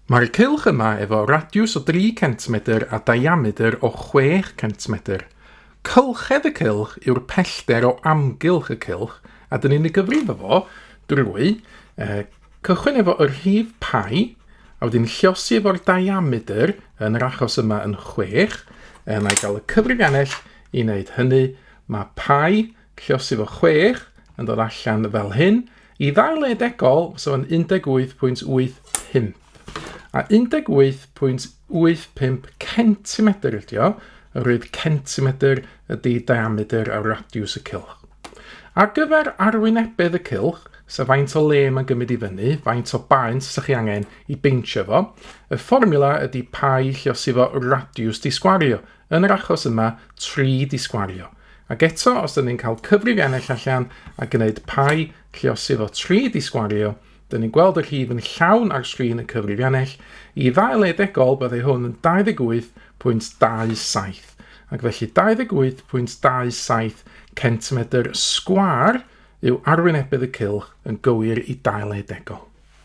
Mae'r cylch yma efo radiws o 3 cm a diameter o 6 cm. Cylchedd y cylch yw'r pellter o amgylch y cylch, a dyn ni'n ei gyfrifo fo drwy cychwyn efo yr rhif pi, a wedyn llosi efo'r diameter yn yr achos yma yn 6, na i gael y cyfrifiannell i wneud hynny. Mae pi llosi efo 6 yn dod allan fel hyn, i ddailedegol so yn 18.85. A 18.85 cm ydy o, roedd centimetr ydy diameter a radiws y cylch. Ar gyfer arwynebedd y cylch, sef faint o le mae'n gymryd i fyny, faint o baent sy'ch chi angen i beintio fo, y fformula ydy pi llosi fo radiws disgwario, yn yr achos yma 3 disgwario. Ac eto, os ydym ni'n cael cyfrifiannell allan a gwneud pi llosi fo 3 disgwario, dyn ni'n gweld y rhif yn llawn ar sgrin y cyfrifiannell. I ddailedegol byddai hwn yn 28.27. Ac felly 28.27 cm sgwar yw arwynebedd y cylch yn gywir i ddailedegol.